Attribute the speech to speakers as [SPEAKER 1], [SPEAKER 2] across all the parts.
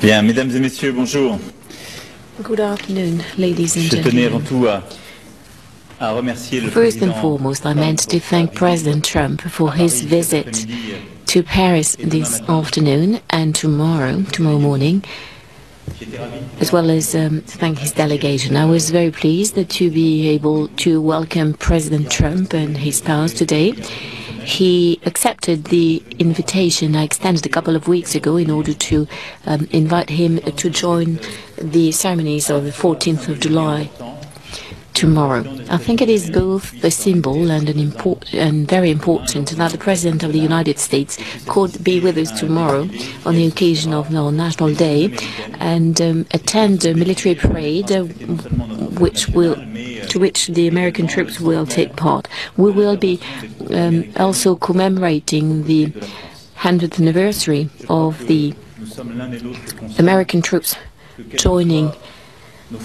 [SPEAKER 1] Bien, mesdames et messieurs, bonjour.
[SPEAKER 2] Good afternoon, ladies and
[SPEAKER 1] Je tenais
[SPEAKER 2] gentlemen.
[SPEAKER 1] avant tout à remercier le
[SPEAKER 2] First and
[SPEAKER 1] président
[SPEAKER 2] foremost, I meant to thank President Trump for his visit to Paris this afternoon and tomorrow morning, as well as thank his delegation. I was very pleased to be able to welcome President Trump and his spouse today. He accepted the invitation I extended a couple of weeks ago in order to invite him to join the ceremonies of the 14th of July tomorrow. I think it is both a symbol and very important that the President of the United States could be with us tomorrow on the occasion of our National Day and attend a military parade to which the American troops will take part. We will be also commemorating the 100th anniversary of the American troops joining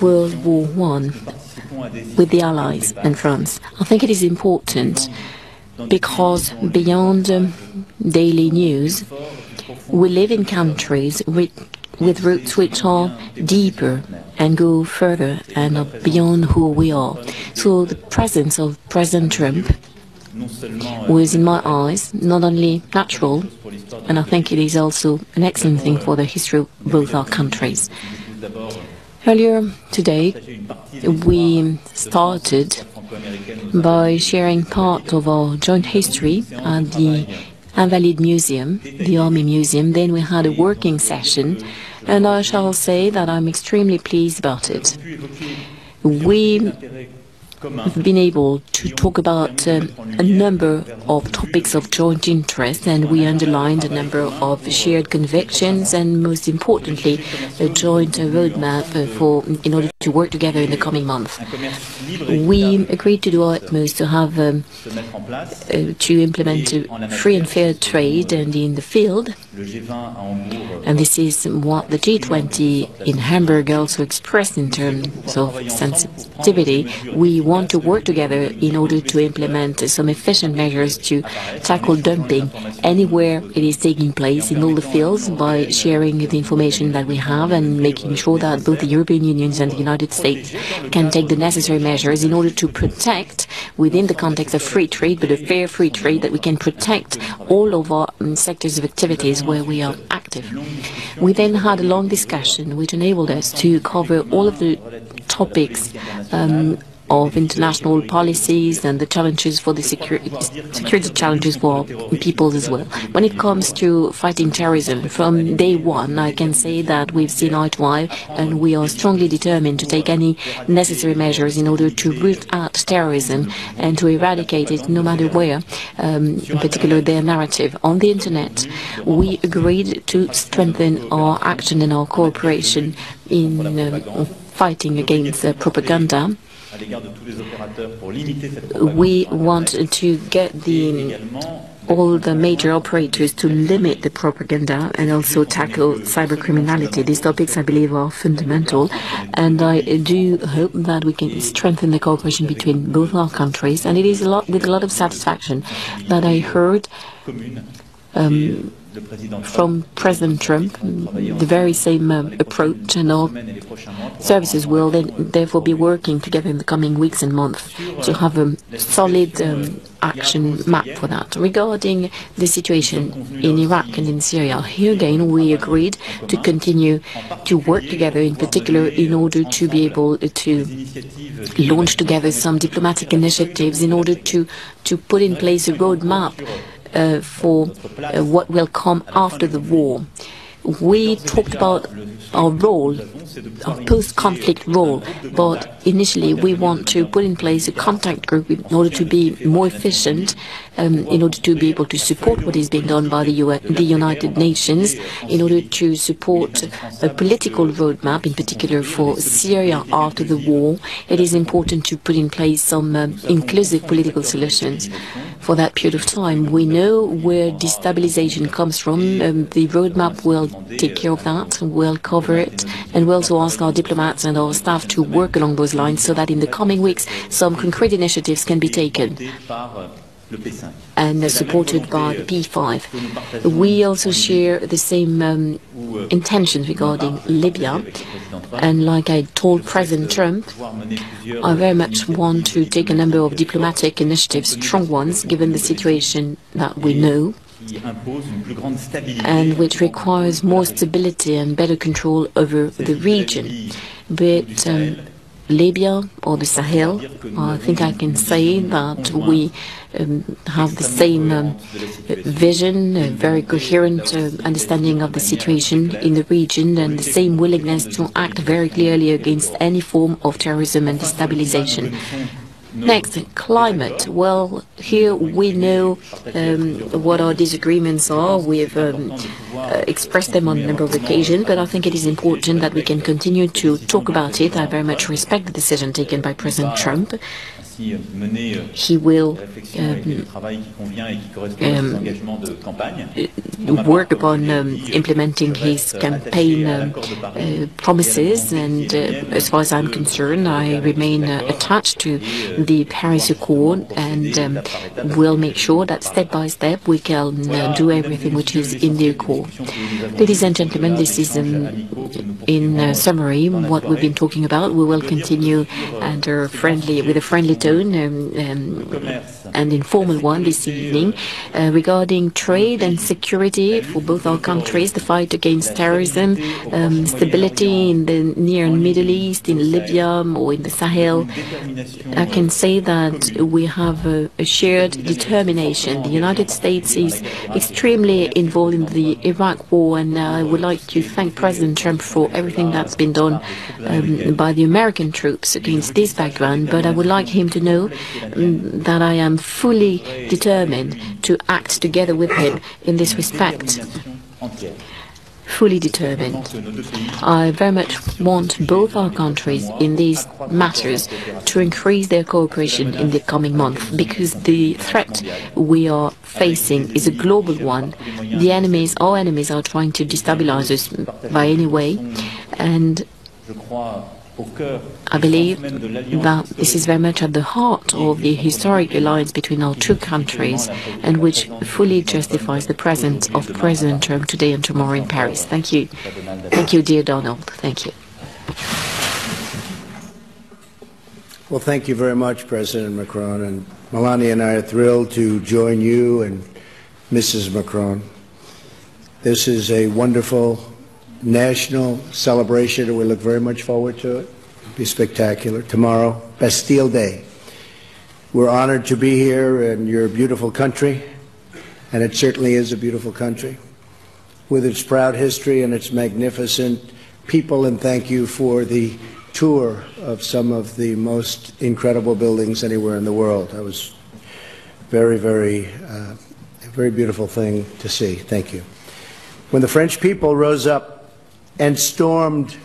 [SPEAKER 2] World War I with the Allies and France. I think it is important because beyond daily news, we live in countries with roots which are deeper and go further and are beyond who we are. So the presence of President Trump was, in my eyes, not only natural, and I think it is also an excellent thing for the history of both our countries. Earlier today, we started by sharing part of our joint history at the Invalides Museum, the Army Museum. Then we had a working session, and I shall say that I'm extremely pleased about it. We have been able to talk about a number of topics of joint interest, and we underlined a number of shared convictions and, most importantly, a joint roadmap in order to work together in the coming month. We agreed to do our utmost to have to implement a free and fair trade and in the field, and this is what the G20 in Hamburg also expressed in terms of sensitivity. We want to work together in order to implement some efficient measures to tackle dumping anywhere it is taking place in all the fields by sharing the information that we have and making sure that both the European Union and the United States can take the necessary measures in order to protect, within the context of free trade, but a fair free trade, that we can protect all of our sectors of activities where we are active. We then had a long discussion which enabled us to cover all of the topics of international policies and the challenges for the security challenges for peoples as well. When it comes to fighting terrorism, from day one, I can say that we've seen eye to eye, and we are strongly determined to take any necessary measures in order to root out terrorism and to eradicate it no matter where, in particular their narrative. On the internet, we agreed to strengthen our action and our cooperation in fighting against propaganda. We want to get all the major operators to limit the propaganda and also tackle cybercriminality. These topics, I believe, are fundamental, and I do hope that we can strengthen the cooperation between both our countries. And it is with a lot of satisfaction that I heard from President Trump the very same approach, and our services will therefore be working together in the coming weeks and months to have a solid action map for that. Regarding the situation in Iraq and in Syria, here again we agreed to continue to work together, in particular in order to be able to launch together some diplomatic initiatives in order to put in place a roadmap for what will come after the war. We talked about our role, our post-conflict role, but initially we want to put in place a contact group in order to be more efficient, in order to be able to support what is being done by the United Nations, in order to support a political roadmap, in particular for Syria after the war. It is important to put in place some inclusive political solutions for that period of time. We know where destabilization comes from. The roadmap will take care of that, will cover it, and we'll also ask our diplomats and our staff to work along those lines so that in the coming weeks some concrete initiatives can be taken. and supported by the P5. We also share the same intentions regarding Libya, and like I told President Trump, I very much want to take a number of diplomatic initiatives, strong ones, given the situation that we know, and which requires more stability and better control over the region. But Libya or the Sahel, I think I can say that we have the same vision, a very coherent understanding of the situation in the region, and the same willingness to act very clearly against any form of terrorism and destabilization. Next, climate. Well, here we know what our disagreements are. We have expressed them on a number of occasions, but I think it is important that we can continue to talk about it. I very much respect the decision taken by President Trump. He will work upon implementing his campaign promises, and as far as I'm concerned, I remain attached to the Paris Accord, and will make sure that step by step we can do everything which is in the Accord. Ladies and gentlemen, this is in summary what we've been talking about. We will continue with a friendly tone and informal one this evening regarding trade and security for both our countries, the fight against terrorism, stability in the Near and Middle East, in Libya or in the Sahel. I can say that we have a shared determination. The United States is extremely involved in the Iraq war, and I would like to thank President Trump for everything that's been done by the American troops against this background, but I would like him to know that I am fully determined to act together with him in this respect. Fully determined. I very much want both our countries in these matters to increase their cooperation in the coming month, because the threat we are facing is a global one. The enemies, our enemies, are trying to destabilize us by any way, and I believe that this is very much at the heart of the historic alliance between our two countries, and which fully justifies the presence of President Trump today and tomorrow in Paris. Thank you. Thank you, dear Donald. Thank you.
[SPEAKER 3] Well, thank you very much, President Macron. And Melania and I are thrilled to join you and Mrs. Macron. This is a wonderful national celebration, and we look very much forward to it. It'll be spectacular. Tomorrow, Bastille Day. We're honored to be here in your beautiful country, and it certainly is a beautiful country, with its proud history and its magnificent people, and thank you for the tour of some of the most incredible buildings anywhere in the world. That was very, very, a very beautiful thing to see. Thank you. When the French people rose up and stormed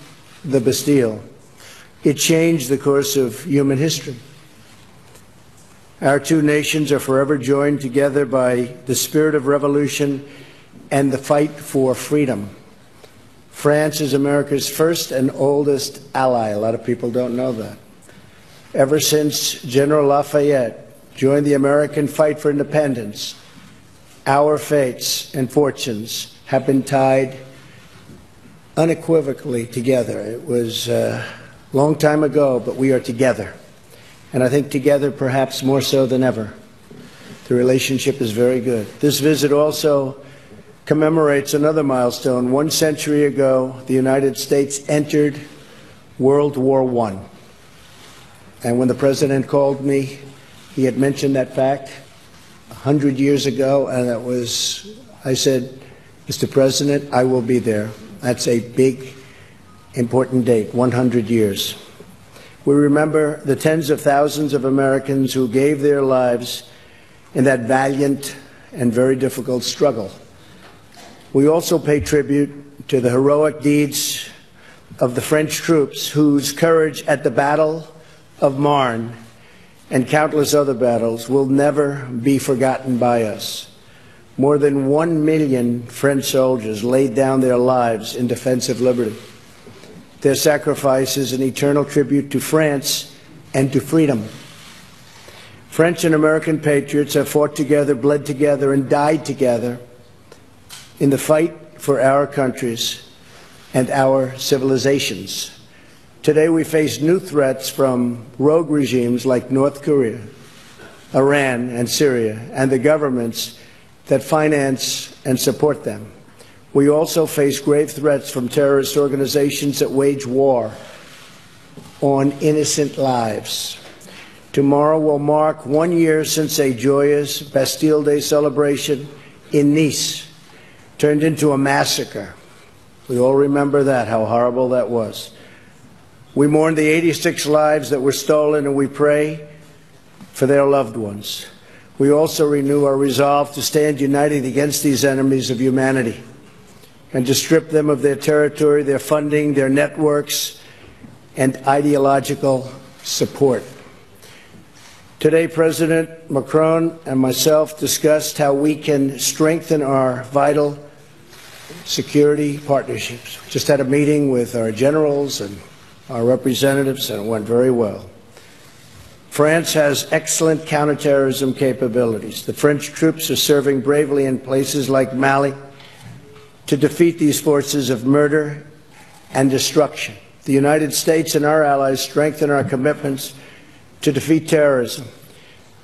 [SPEAKER 3] the Bastille, it changed the course of human history. Our two nations are forever joined together by the spirit of revolution and the fight for freedom. France is America's first and oldest ally. A lot of people don't know that. Ever since General Lafayette joined the American fight for independence, our fates and fortunes have been tied unequivocally together. It was a long time ago, but we are together. And I think together perhaps more so than ever. The relationship is very good. This visit also commemorates another milestone. 1 century ago, the United States entered World War I. And when the President called me, he had mentioned that fact 100 years ago, and it was, I said, Mr. President, I will be there. That's a big, important date, 100 years. We remember the tens of thousands of Americans who gave their lives in that valiant and very difficult struggle. We also pay tribute to the heroic deeds of the French troops whose courage at the Battle of Marne and countless other battles will never be forgotten by us. More than 1 million French soldiers laid down their lives in defense of liberty. Their sacrifice is an eternal tribute to France and to freedom. French and American patriots have fought together, bled together, and died together in the fight for our countries and our civilizations. Today we face new threats from rogue regimes like North Korea, Iran, and Syria, and the governments that finance and support them. We also face grave threats from terrorist organizations that wage war on innocent lives. Tomorrow will mark 1 year since a joyous Bastille Day celebration in Nice turned into a massacre. We all remember that, how horrible that was. We mourn the 86 lives that were stolen, and we pray for their loved ones. We also renew our resolve to stand united against these enemies of humanity and to strip them of their territory, their funding, their networks, and ideological support. Today, President Macron and myself discussed how we can strengthen our vital security partnerships. We just had a meeting with our generals and our representatives, and it went very well. France has excellent counterterrorism capabilities. The French troops are serving bravely in places like Mali to defeat these forces of murder and destruction. The United States and our allies strengthen our commitments to defeat terrorism.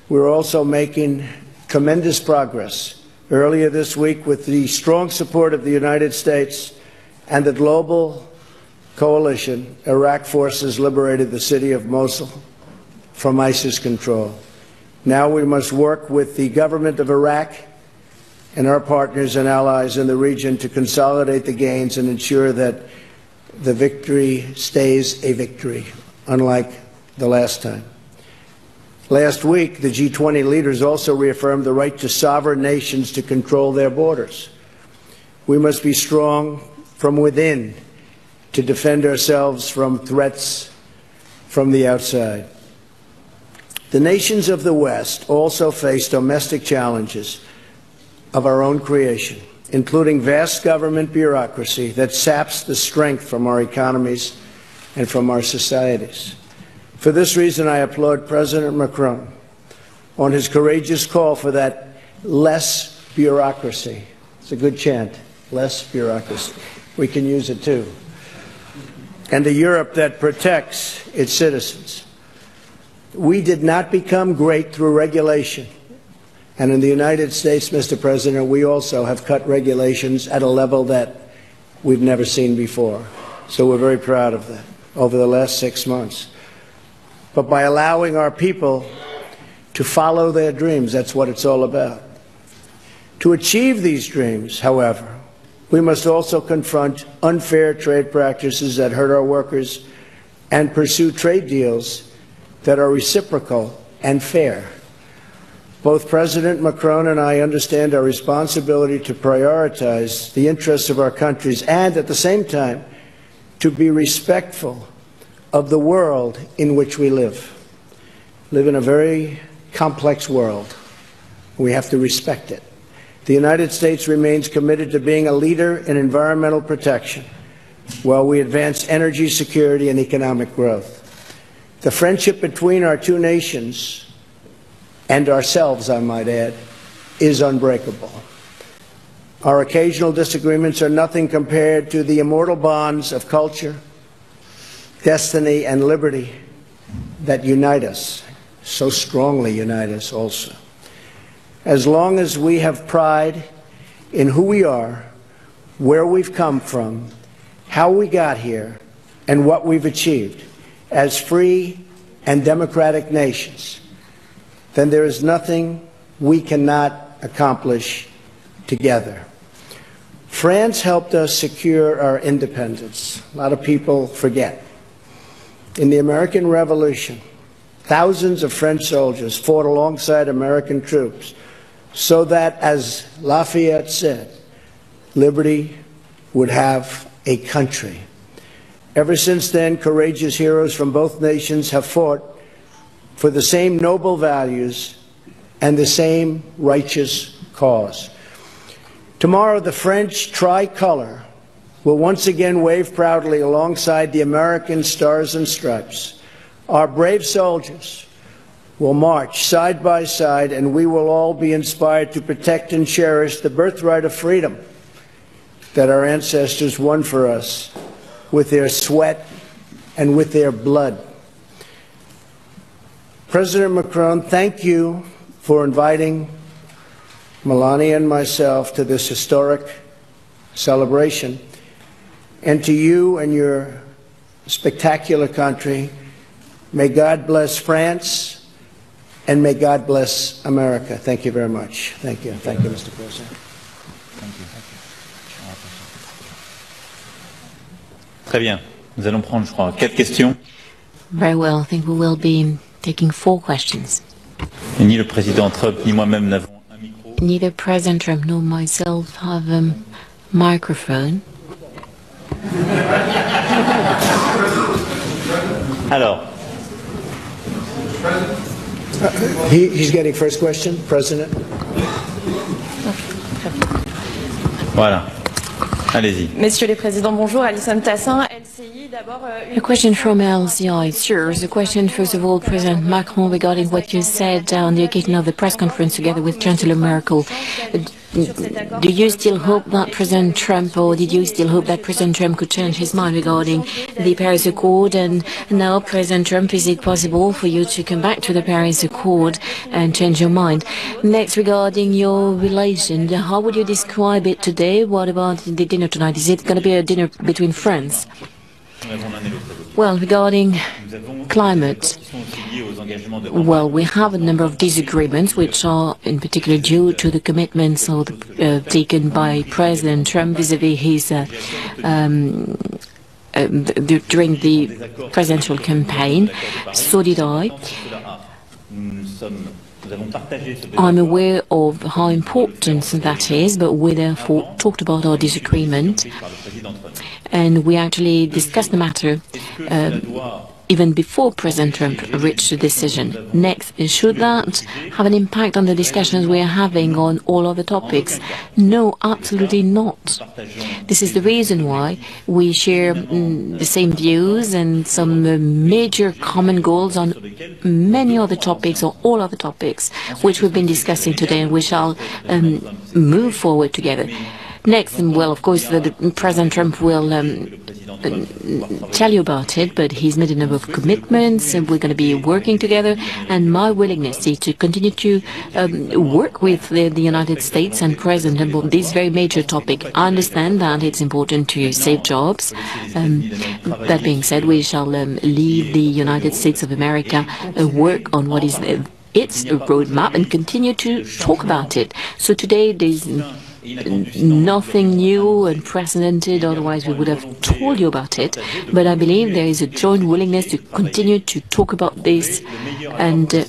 [SPEAKER 3] We're also making tremendous progress. Earlier this week, with the strong support of the United States and the global coalition, Iraq forces liberated the city of Mosul from ISIS control. Now we must work with the government of Iraq and our partners and allies in the region to consolidate the gains and ensure that the victory stays a victory, unlike the last time. Last week, the G20 leaders also reaffirmed the right to sovereign nations to control their borders. We must be strong from within to defend ourselves from threats from the outside. The nations of the West also face domestic challenges of our own creation, including vast government bureaucracy that saps the strength from our economies and from our societies. For this reason, I applaud President Macron on his courageous call for that less bureaucracy. It's a good chant, less bureaucracy. We can use it too. And a Europe that protects its citizens. We did not become great through regulation. And in the United States, Mr. President, we also have cut regulations at a level that we've never seen before. So we're very proud of that over the last 6 months. But by allowing our people to follow their dreams, that's what it's all about. To achieve these dreams, however, we must also confront unfair trade practices that hurt our workers and pursue trade deals that are reciprocal and fair. Both President Macron and I understand our responsibility to prioritize the interests of our countries and, at the same time, to be respectful of the world in which we live. We live in a very complex world. We have to respect it. The United States remains committed to being a leader in environmental protection while we advance energy security and economic growth. The friendship between our two nations and ourselves, I might add, is unbreakable. Our occasional disagreements are nothing compared to the immortal bonds of culture, destiny, and liberty that unite us, so strongly unite us also. As long as we have pride in who we are, where we've come from, how we got here, and what we've achieved as free and democratic nations, then there is nothing we cannot accomplish together. France helped us secure our independence. A lot of people forget. In the American Revolution, thousands of French soldiers fought alongside American troops so that, as Lafayette said, liberty would have a country. Ever since then, courageous heroes from both nations have fought for the same noble values and the same righteous cause. Tomorrow, the French tricolor will once again wave proudly alongside the American stars and stripes. Our brave soldiers will march side by side, and we will all be inspired to protect and cherish the birthright of freedom that our ancestors won for us with their sweat and with their blood. President Macron, thank you for inviting Melania and myself to this historic celebration. And to you and your spectacular country, may God bless France and may God bless America. Thank you very much. Thank you. Thank you, Mr. President.
[SPEAKER 1] Thank you. Très bien. Nous allons prendre, je crois, 4 questions.
[SPEAKER 2] Very well. I think we will be taking 4 questions.
[SPEAKER 1] Et ni le président Trump ni moi-même n'avons un micro.
[SPEAKER 2] Neither President Trump nor myself have a microphone.
[SPEAKER 1] Alors.
[SPEAKER 3] He's getting first question, President.
[SPEAKER 1] Voilà. Allez-y.
[SPEAKER 4] Messieurs les Présidents, bonjour. Alison Tassin, LCI. D'abord,
[SPEAKER 2] A question from LCI. Sure. A question, first of all, President Macron, regarding what you said on the occasion of the press conference together with Chancellor Merkel. Do you still hope that President Trump, or did you still hope that President Trump could change his mind regarding the Paris Accord? And now, President Trump, is it possible for you to come back to the Paris Accord and change your mind? Next, regarding your relation, how would you describe it today? What about the dinner tonight? Is it going to be a dinner between friends? Well, regarding climate, well, we have a number of disagreements which are in particular due to the commitments taken by President Trump vis-à-vis his during the presidential campaign. So did I. I'm aware of how important that is, but we therefore talked about our disagreement, and we actually discussed the matter even before President Trump reached a decision. Next, should that have an impact on the discussions we are having on all other topics? No, absolutely not. This is the reason why we share the same views and some major common goals on many other topics, or all other topics, which we've been discussing today, and we shall move forward together. Next, well, of course, President Trump will tell you about it, but he's made a number of commitments, and we're going to be working together. And my willingness is to continue to work with the United States and President on this very major topic. I understand that it's important to save jobs. That being said, we shall leave the United States of America work on what is its roadmap and continue to talk about it. So today there's nothing new and unprecedented, otherwise we would have told you about it. But I believe there is a joint willingness to continue to talk about this and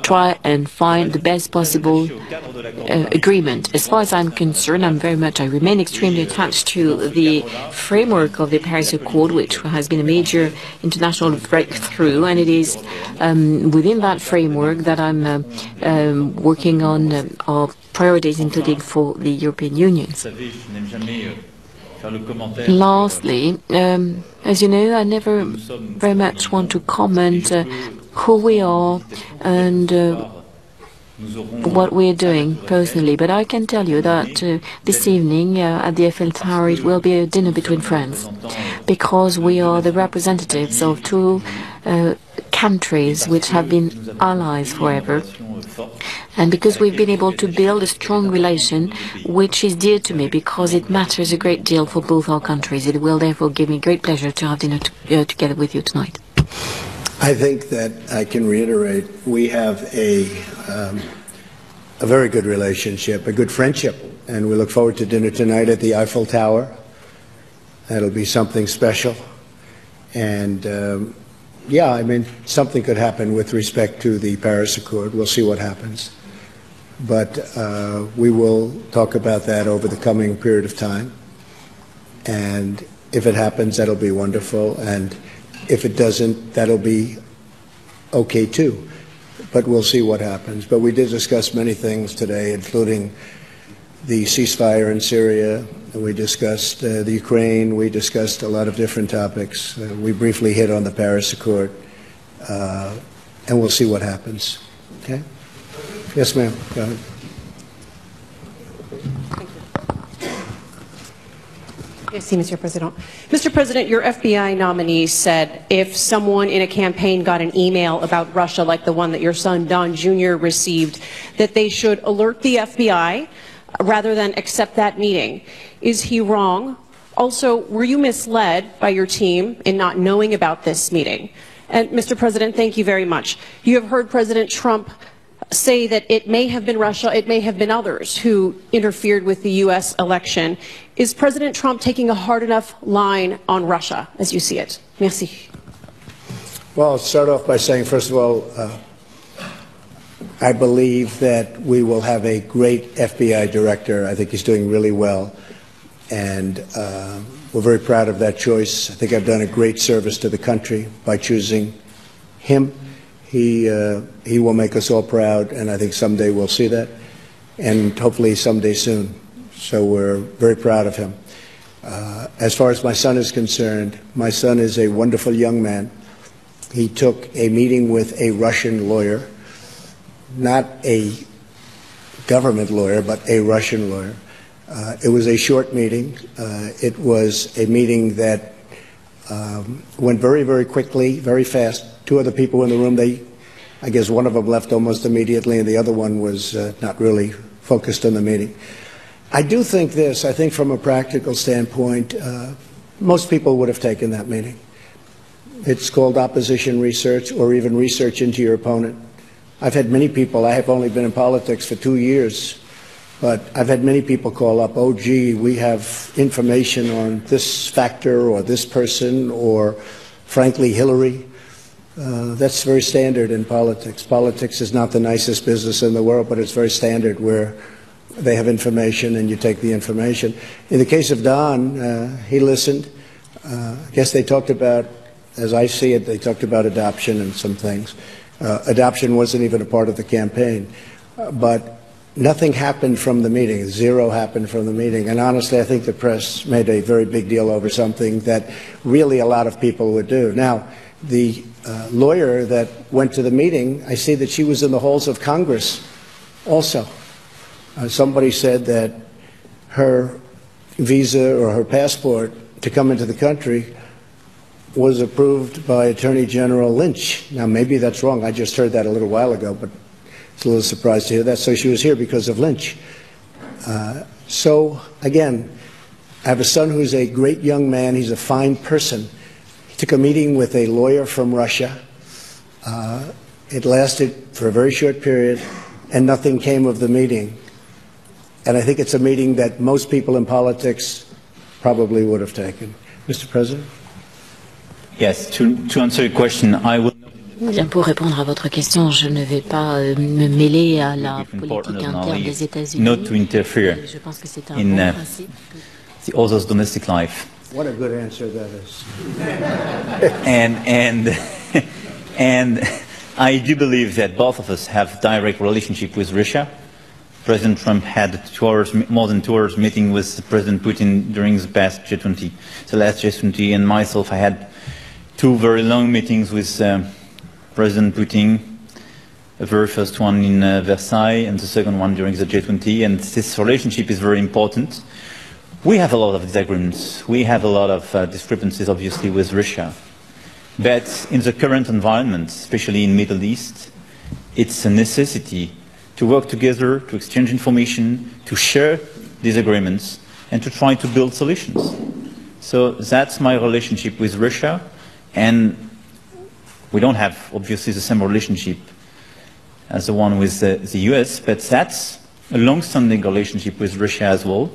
[SPEAKER 2] try and find the best possible agreement. As far as I'm concerned, I remain extremely attached to the framework of the Paris Accord, which has been a major international breakthrough, and it is within that framework that I'm working on our priorities, including for the European Union. Lastly, as you know, I never very much want to comment who we are and what we're doing personally, but I can tell you that this evening at the Eiffel Tower it will be a dinner between friends, because we are the representatives of two countries which have been allies forever, and because we've been able to build a strong relation which is dear to me, because it matters a great deal for both our countries. It will therefore give me great pleasure to have dinner together with you tonight.
[SPEAKER 3] I think that I can reiterate, we have a very good relationship, a good friendship, and we look forward to dinner tonight at the Eiffel Tower. That'll be something special. And yeah, I mean, something could happen with respect to the Paris Accord. We'll see what happens. But we will talk about that over the coming period of time. And if it happens, that'll be wonderful. And if it doesn't, that'll be okay too. But we'll see what happens. But we did discuss many things today, including the ceasefire in Syria. We discussed the Ukraine. We discussed a lot of different topics. We briefly hit on the Paris Accord. and we'll see what happens. Okay? Yes, ma'am. Go ahead.
[SPEAKER 5] Merci, Mr. President. Mr. President, your FBI nominee said if someone in a campaign got an email about Russia like the one that your son Don Jr. received, that they should alert the FBI rather than accept that meeting. Is he wrong? Also, were you misled by your team in not knowing about this meeting? And Mr. President, thank you very much. You have heard President Trump say that it may have been Russia, it may have been others who interfered with the U.S. election. Is President Trump taking a hard enough line on Russia, as you see it? Merci.
[SPEAKER 3] Well, I'll start off by saying, first of all, I believe that we will have a great FBI director. I think he's doing really well, and we're very proud of that choice. I think I've done a great service to the country by choosing him. He will make us all proud, and I think someday we'll see that, and hopefully someday soon. So we're very proud of him. As far as my son is concerned, my son is a wonderful young man. He took a meeting with a Russian lawyer, not a government lawyer, but a Russian lawyer. It was a short meeting. It was a meeting that went very, very quickly, very fast. Two other people in the room, I guess one of them left almost immediately, and the other one was not really focused on the meeting. I do think this. I think from a practical standpoint, most people would have taken that meeting. It's called opposition research, or even research into your opponent. I've had many people, I have only been in politics for 2 years, but I've had many people call up, oh, gee, we have information on this factor or this person or, frankly, Hillary. That's very standard in politics. Politics is not the nicest business in the world, but it's very standard where they have information and you take the information. In the case of Don, he listened. I guess they talked about, as I see it, they talked about adoption and some things. Adoption wasn't even a part of the campaign. But nothing happened from the meeting. Zero happened from the meeting. And honestly, I think the press made a very big deal over something that really a lot of people would do. Now, the lawyer that went to the meeting, I see that she was in the halls of Congress also. Somebody said that her visa or her passport to come into the country was approved by Attorney General Lynch. Now, maybe that's wrong. I just heard that a little while ago, but it's a little surprised to hear that. So she was here because of Lynch. So, again, I have a son who's a great young man. He's a fine person. He took a meeting with a lawyer from Russia. It lasted for a very short period, and nothing came of the meeting. And I think it's a meeting that most people in politics probably would have taken. Mr. President?
[SPEAKER 1] Yes, to answer your question, I will
[SPEAKER 2] Bien, pour répondre à votre question, je ne vais pas me mêler à la politique interne des États-Unis.
[SPEAKER 1] not to interfere
[SPEAKER 2] Je pense que c'est un
[SPEAKER 1] in
[SPEAKER 2] bon principe.
[SPEAKER 1] the other's domestic life.
[SPEAKER 3] What a good answer that is.
[SPEAKER 1] And I do believe that both of us have direct relationship with Russia. President Trump had more than 2 hours meeting with President Putin during the past G20, the last G20, and myself, I had 2 very long meetings with President Putin, the very first one in Versailles and the second one during the G20, and this relationship is very important. We have a lot of disagreements. We have a lot of discrepancies, obviously, with Russia. But in the current environment, especially in the Middle East, it's a necessity to work together, to exchange information, to share disagreements, and to try to build solutions. So that's my relationship with Russia, and we don't have, obviously, the same relationship as the one with the US, but that's a long-standing relationship with Russia as well,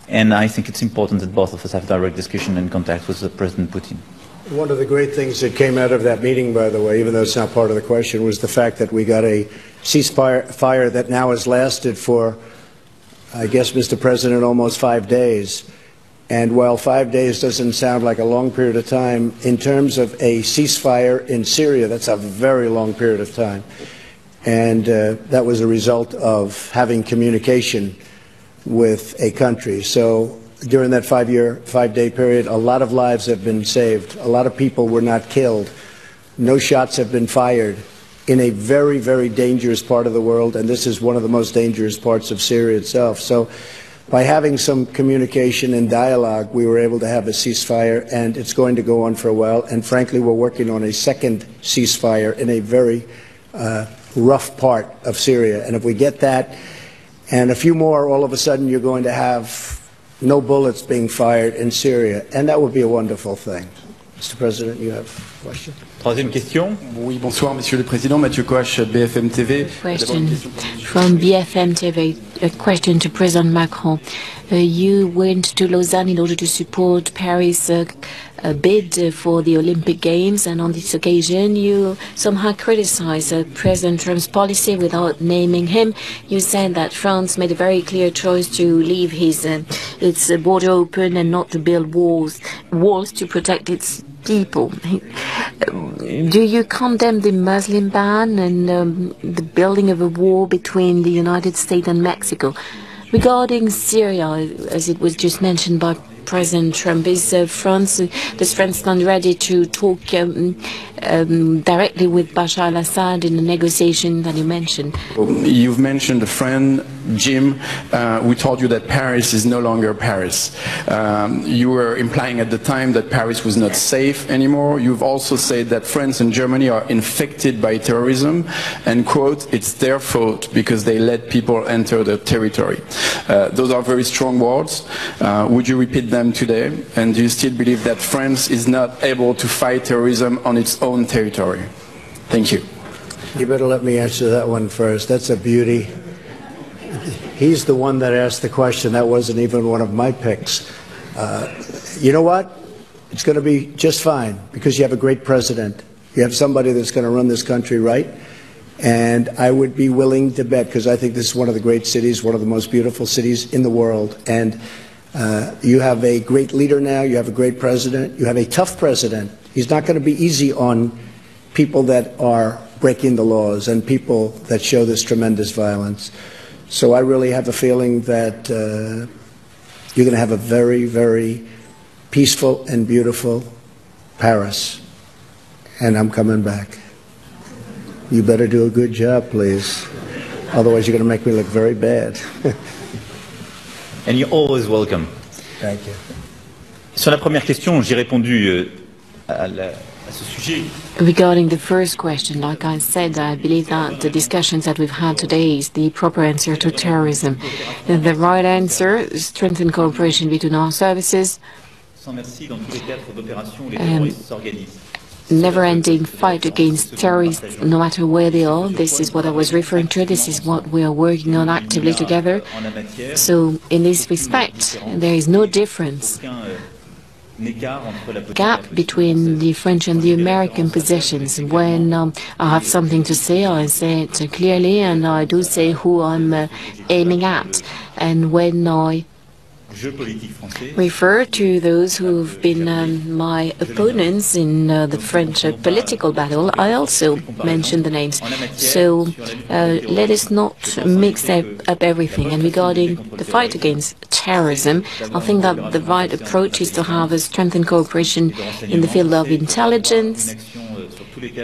[SPEAKER 1] and I think it's important that both of us have direct discussion and contact with President Putin.
[SPEAKER 3] One of the great things that came out of that meeting, by the way, even though it's not part of the question, was the fact that we got a ceasefire that now has lasted for, I guess, Mr. President, almost 5 days. And while 5 days doesn't sound like a long period of time, in terms of a ceasefire in Syria, that's a very long period of time. And that was a result of having communication with a country. So during that 5-day period, a lot of lives have been saved. A lot of people were not killed. No shots have been fired in a very, very dangerous part of the world, and this is one of the most dangerous parts of Syria itself. So by having some communication and dialogue, we were able to have a ceasefire, and it's going to go on for a while. And frankly, we're working on a second ceasefire in a very rough part of Syria. And if we get that and a few more, all of a sudden you're going to have no bullets being fired in Syria, and that would be a wonderful thing. Mr. President, you have a question?
[SPEAKER 1] Troisième question.
[SPEAKER 6] Oui, bonsoir, Monsieur le Président. Mathieu Coach, BFM TV.
[SPEAKER 2] Question from BFM TV. A question to President Macron. You went to Lausanne in order to support Paris' bid for the Olympic Games, and on this occasion you somehow criticized President Trump's policy without naming him. You said that France made a very clear choice to leave its border open and not to build walls to protect its people. Do you condemn the Muslim ban and the building of a wall between the United States and Mexico? Regarding Syria, as it was just mentioned by President Trump, does France stand ready to talk directly with Bashar al-Assad in the negotiation that you mentioned?
[SPEAKER 6] You've mentioned a friend, Jim, who told you that Paris is no longer Paris. You were implying at the time that Paris was not safe anymore. You've also said that France and Germany are infected by terrorism, and, quote, it's their fault because they let people enter their territory. Those are very strong words. Would you repeat them today? And do you still believe that France is not able to fight terrorism on its own territory? Thank you.
[SPEAKER 3] You better let me answer that one first. That's a beauty. He's the one that asked the question. That wasn't even one of my picks. You know what? It's going to be just fine because you have a great president. You have somebody that's going to run this country right. And I would be willing to bet, because I think this is one of the great cities, one of the most beautiful cities in the world. And you have a great leader now. You have a great president. You have a tough president. He's not going to be easy on people that are breaking the laws and people that show this tremendous violence. So I really have a feeling that you're going to have a very, very peaceful and beautiful Paris. And I'm coming back. You better do a good job, please. Otherwise, you're going to make me look very bad.
[SPEAKER 1] And you're always welcome.
[SPEAKER 3] Thank you.
[SPEAKER 1] Sur la première question, j'ai répondu à ce sujet.
[SPEAKER 2] Regarding the first question, like I said, I believe that the discussions that we've had today is the proper answer to terrorism. The right answer is strengthen cooperation between our services.
[SPEAKER 1] Sans merci, dans tous les théâtres d'opération où les terroristes s'organisent.
[SPEAKER 2] Never-ending fight against terrorists, no matter where they are. This is what I was referring to. This is what we are working on actively together. So, in this respect, there is no difference, gap between the French and the American positions. When I have something to say, I say it clearly, and I do say who I'm aiming at. And when I refer to those who've been my opponents in the French political battle, I also mention the names. So let us not mix up everything. And regarding the fight against terrorism, I think that the right approach is to have a strengthened cooperation in the field of intelligence,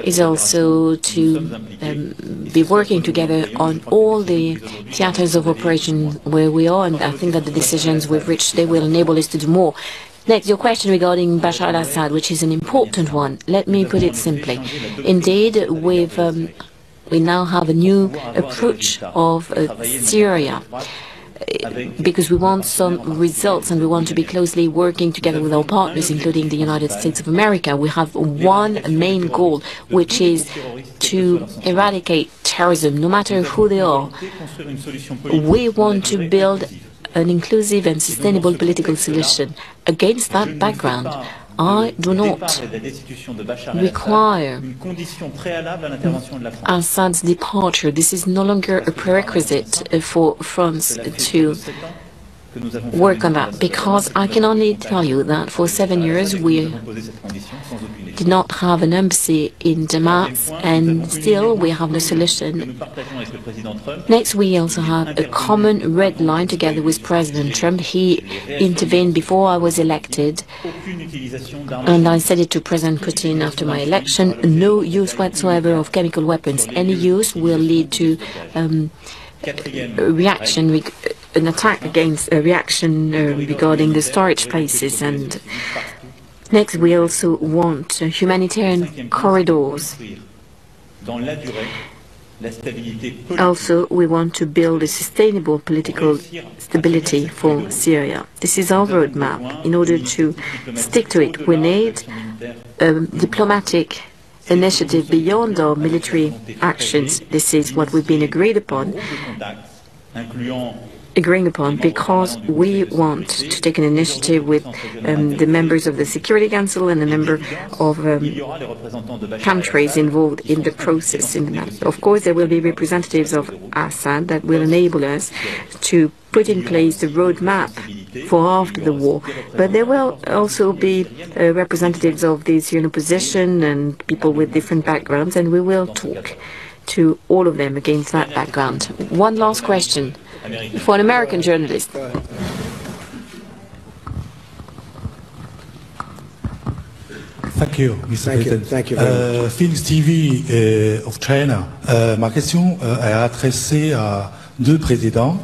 [SPEAKER 2] is also to be working together on all the theaters of operation where we are, and I think that the decisions we've reached today will enable us to do more. Next, your question regarding Bashar al-Assad, which is an important one. Let me put it simply. Indeed, we now have a new approach of Syria, because we want some results and we want to be closely working together with our partners, including the United States of America. We have one main goal, which is to eradicate terrorism, no matter who they are. We want to build an inclusive and sustainable political solution. Against that background, I do not require Assad's departure. This is no longer a prerequisite for France to work on that, because I can only tell you that for 7 years we did not have an embassy in Damas, and still we have no solution. Next, we also have a common red line together with President Trump. He intervened before I was elected, and I said it to President Putin after my election: no use whatsoever of chemical weapons. Any use will lead to reaction, an attack against a reaction regarding the storage places. And next, we also want humanitarian corridors. Also, we want to build a sustainable political stability for Syria. This is our roadmap. In order to stick to it, we need a diplomatic initiative beyond our military actions. This is what we've been agreeing upon, because we want to take an initiative with the members of the Security Council and a number of countries involved in the process. Of course, there will be representatives of Assad that will enable us to put in place the roadmap for after the war. But there will also be representatives of the Syrian opposition and people with different backgrounds, and we will talk to all of them against that background. One last question for an American journalist.
[SPEAKER 7] Thank you, Mr. President.
[SPEAKER 3] Thank you very much.
[SPEAKER 7] Phoenix TV of China. Ma question est adressée à deux présidents.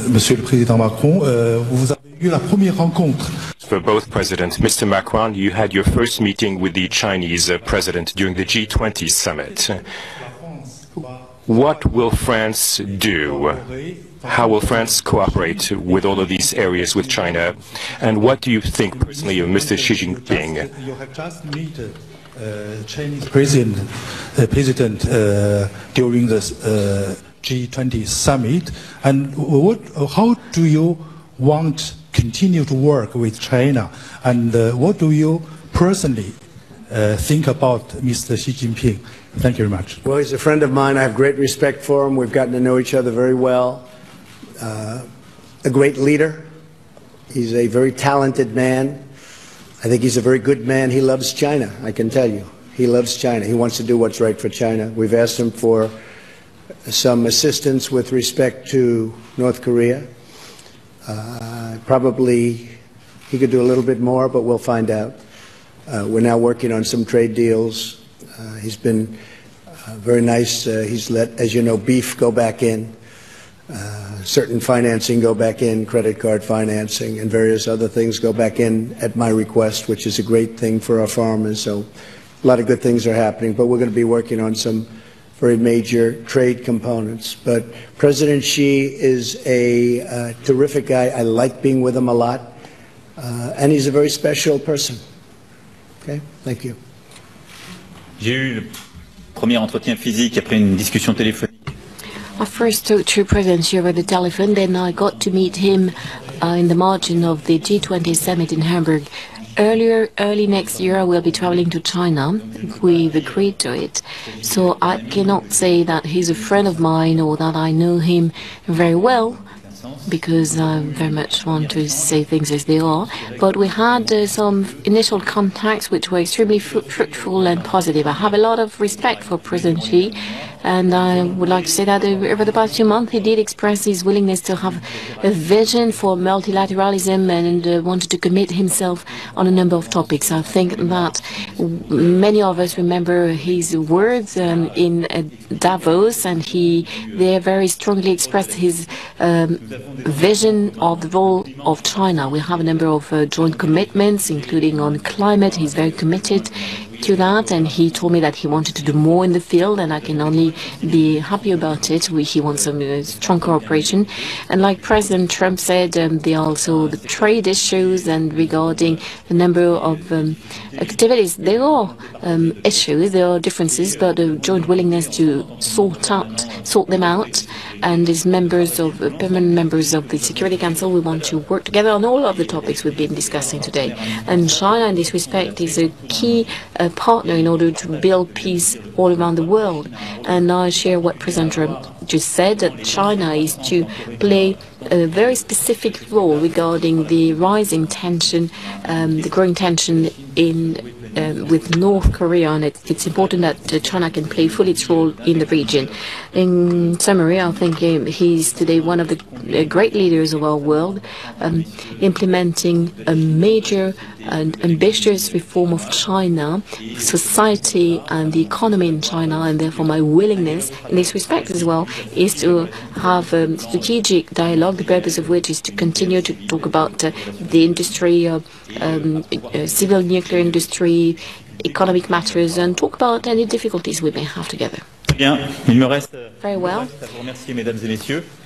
[SPEAKER 7] Monsieur le Président Macron, vous avez eu la première rencontre.
[SPEAKER 8] For both presidents, Mr. Macron, you had your first meeting with the Chinese president during the G20 summit. What will France do? How will France cooperate with all of these areas with China? And what do you think personally of Mr. Xi Jinping?
[SPEAKER 7] You have just met Chinese president during the G20 summit. And how do you want to continue to work with China? And what do you personally think about Mr. Xi Jinping? Thank you very much.
[SPEAKER 3] Well, he's a friend of mine. I have great respect for him. We've gotten to know each other very well. A great leader. He's a very talented man. I think he's a very good man. He loves China, I can tell you. He loves China. He wants to do what's right for China. We've asked him for some assistance with respect to North Korea. Probably he could do a little bit more, but we'll find out. We're now working on some trade deals. He's been very nice. He's let, as you know, beef go back in, certain financing go back in, credit card financing, and various other things go back in at my request, which is a great thing for our farmers. So a lot of good things are happening, but we're going to be working on some very major trade components. But President Xi is a terrific guy. I like being with him a lot, and he's a very special person. Okay, thank you.
[SPEAKER 1] J'ai eu le premier entretien physique après une discussion téléphonique.
[SPEAKER 2] I first talked to President Xi over the telephone, then I got to meet him in the margin of the G20 summit in Hamburg. Early next year, I will be traveling to China. We've agreed to it. So I cannot say that he's a friend of mine or that I know him very well, because I very much want to say things as they are. But we had some initial contacts which were extremely fruitful and positive. I have a lot of respect for President Xi, and I would like to say that over the past few months he did express his willingness to have a vision for multilateralism and wanted to commit himself on a number of topics. I think that many of us remember his words in Davos, and he there very strongly expressed his vision of the role of China. We have a number of joint commitments, including on climate. He's very committed to that, and he told me that he wanted to do more in the field, and I can only be happy about it. He wants some strong cooperation. And like President Trump said, there are also the trade issues, and regarding the number of activities, there are issues, there are differences, but a joint willingness to sort them out. And as permanent members of the Security Council, we want to work together on all of the topics we've been discussing today. And China, in this respect, is a key partner in order to build peace all around the world. And I share what President Trump just said that China is to play a very specific role regarding the rising tension, the growing tension with North Korea, and it's important that China can play fully its role in the region. In summary, I think he's today one of the great leaders of our world, implementing a major and ambitious reform of China, society and the economy in China, and therefore my willingness in this respect as well is to have a strategic dialogue, the purpose of which is to continue to talk about the industry, civil nuclear industry, economic matters, and talk about any difficulties we may have together. Very well.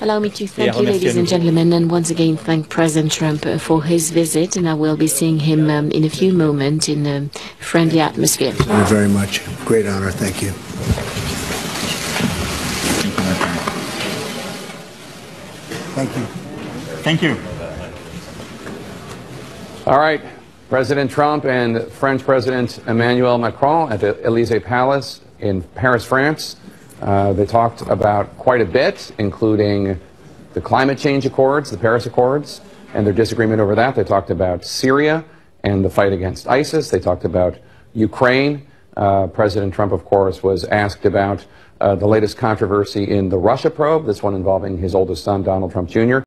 [SPEAKER 2] Allow me to thank you, ladies and gentlemen, and once again thank President Trump for his visit, and I will be seeing him in a few moments in a friendly atmosphere.
[SPEAKER 3] Thank you very much. Great honor. Thank you. Thank you.
[SPEAKER 1] Thank you.
[SPEAKER 9] All right. President Trump and French President Emmanuel Macron at the Élysée Palace in Paris, France. They talked about quite a bit, including the climate change accords, the Paris Accords, and their disagreement over that. They talked about Syria and the fight against ISIS. They talked about Ukraine. President Trump, of course, was asked about the latest controversy in the Russia probe, this one involving his oldest son, Donald Trump Jr.